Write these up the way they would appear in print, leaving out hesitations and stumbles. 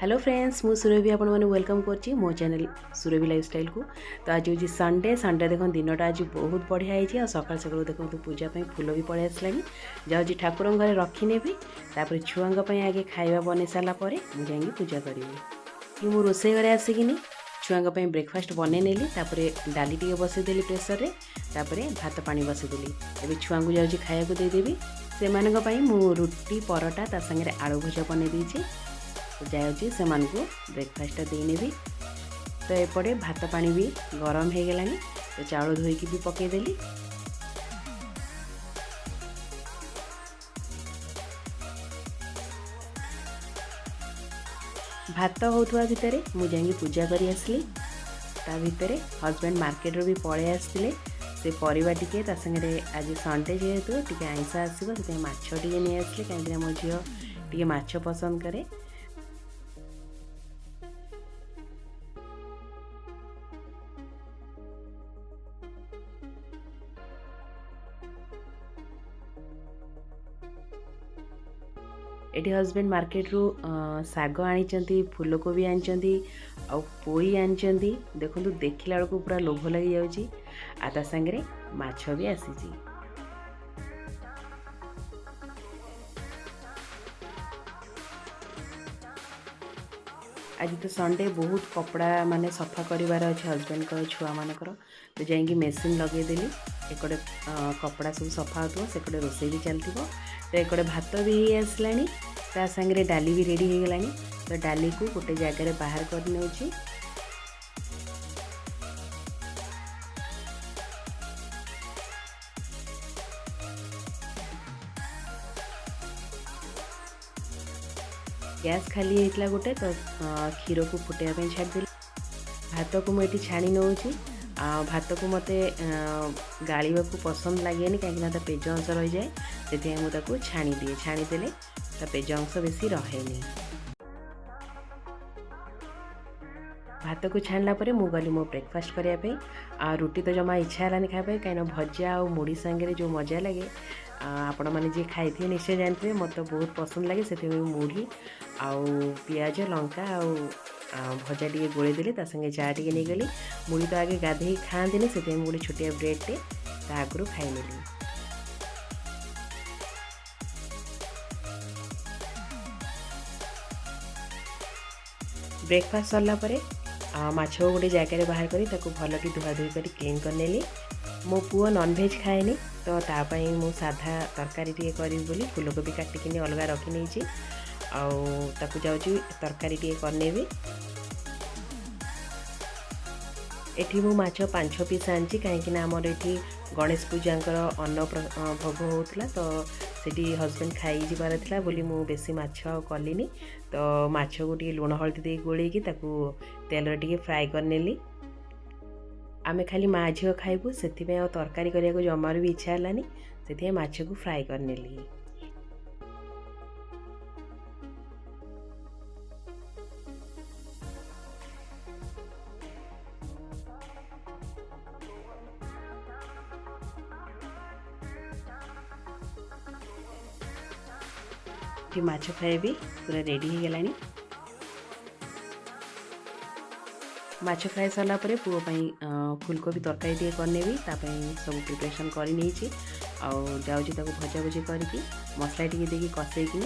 Hello friends मु सुरभि आपण मैंने वेलकम करची मो चैनल सुरभि लाइफस्टाइल को। तो आज हूँ संडे देख दिनटा आज बहुत बढ़िया है। सकाल सकाल देखो पूजा फूल भी पड़े आसला जाऊँगी ठाकुर घरे रखिनेबी तापर छुआं आगे खाଇବା बन सारापर मुझे पूजा करी। मु रोसे घरे आसिकिनी छुआं ब्रेकफास्ट बनई नेली डाली टे बसईदेली प्रेसर रे भात पानी बसईदेली। एवं छुआ को जाऊँगी खाया देदेवी से मु रुटी परोटा ता संगे आलू भजा बनई देछि। जाऊँगी से ब्रेकफास्ट देनेबी। तो एपटे भात पानी भी गरम हो गलानी तो चाउल धोईकी भी पकईदेली। भात होता भितर मुझे पूजा करी आसली। ता भितर हस्बैंड मार्केट रो भी पड़े आसते से परिवा टिके ता संगे आज संडे जेहेतु टिके आइंस आसो से माछ टिके नहीं आसले कहीं मो झील टिके माछ पसंद करे। एटी हस्बैंड मार्केट रू साग आनी फूलकोबी आनी आउ पोई आनी देखो देखला बेलू पूरा लोभ लगी जाऊँगी। आ सांगे माछ भी आसी। आज तो संडे बहुत कपड़ा माने सफा करिवार अच्छे हस्बैंड को छुआ मानकर तो जाइए मेसीन लगेदेली। एकड़े कपड़ा सब सफा हो से रोसे भी चलती। तो एकड़े भात भी हो आसला ता संगे डाली भी रेडी हो गलानी। तो डाली को गोटे जगार बाहर कर नउची। गैस खाली होता गोटे तो क्षीर को फुटाइवाई छाड़देली। भात को मुझे छाणी नौची। भात को मत गाड़ा को पसंद लगे कहीं पेज अंश रही जाए से मुझे छाणी दिए। छाणीदे पेज अंश बेसी रहे। भात को छाणला मु गली मो ब्रेकफास्ट करने। रुटी तो जमा इच्छा है खाया कहीं भजा और मुड़ी सांगे जो मजा लगे आपण मैंने जी खाई थे निश्चय जानते मत तो बहुत पसंद लगे से मुढ़ी आउ पियाज लंका आउ भजा टे गोलेदेली संगे चा टे नहीं गली। मुढ़ी तो आगे गाधे खाती से गोटे छोटिया ब्रेड टे आगु खाई नेली। ब्रेकफास्ट सरला माछ गोटे जगार बाहर करी भल कि धुआ धुई कर क्लीन करनेली। मो पुओ नॉनवेज खाएनी तो तापाई मु साधा तरकारी टे करी बोली फूलकोबी काटिकी अलग रखी नहीं आउ जाऊँगी तरकारी टे करनेबी। एठी मु माछ 5 पीस आनी कहीं आमर ये गणेश पूजांकर अन्न भोग होता तो सेठी हस्बैंड खाई जीवार था बोली मु बेसी माछ कलिनी। तो माछ को टे लुण हल्दी दे गोलेकी तेल टे फ्राए करनेली। आमे खाली माँ झील खाइबू से तरकारी करने को जमार भी इच्छा है से माछ को फ्राए करनेली। माछ फ्राए भी पूरा रेडी हो गलानी। माछ फ्राए सरला पुओ फूलकोबी तरकारी टे करनेबी सब प्रिपरेशन कर जाऊँगी भजा भुजी करके मसला टे देकी कसेकी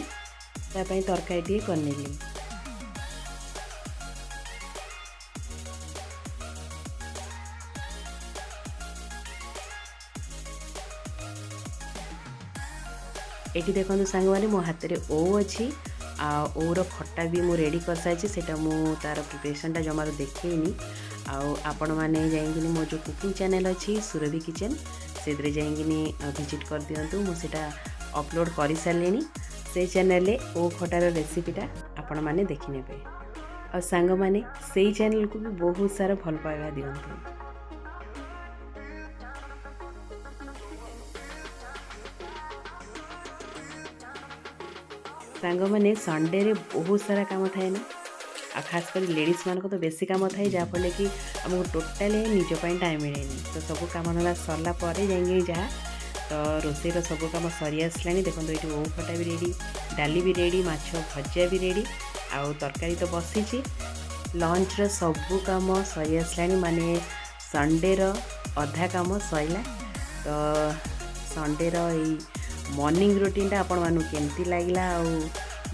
तरकारी टे करनेली। एटी देखो सांग मैंने मो हाथ में ओ अच्छी ओर खट्टा भी मु रेडी कर सारी से तार प्रिपरेशनटा जमार देखेनी। आपण मैंने जाइए मो जो कुकिंग चैनल अच्छी सुरभि किचन से विजिट कर दिंतु मुझे अपलोड कर सारे से चैनल ओ खटार रेसिपीटा आपण मैंने देखने और सांग मैंने से चैनल को भी बहुत सारा भल पाइबा दिंतु। सांग मैंने संडे रे बहुत सारा काम थाए ना खास कर लेडीज मान तो बेसी काम थाए जहाँफल कि आमको टोटाली निजपाई टाइम मिले तो सब कम धंदा सरला जाए जहाँ तो रोषेर सब कम सरी आसला। देखो ये ओ खटा भी रेडी, डाली भी रेडी, माछ भजा भी रेडी, आउ तरकारी तो बसी लंचर सबू काम सरी आसला माने संडे रो अधा काम सरला। तो संडे रो मॉर्निंग रूटीन आपण मानू केमती लागला आ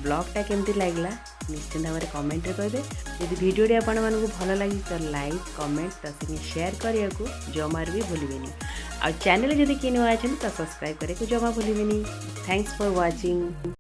ब्लॉगटा केमती लागला निश्चिंत भाव में कमेंट करेंगे। यदि भिडियोटी आपण मानू भल लगी तो लाइक कमेंट तो शेयर करने को जमार भी भूलें। आ चैनल जदि किए नुआ तो सब्सक्राइब करने को जमा भूलें। Thanks for watching.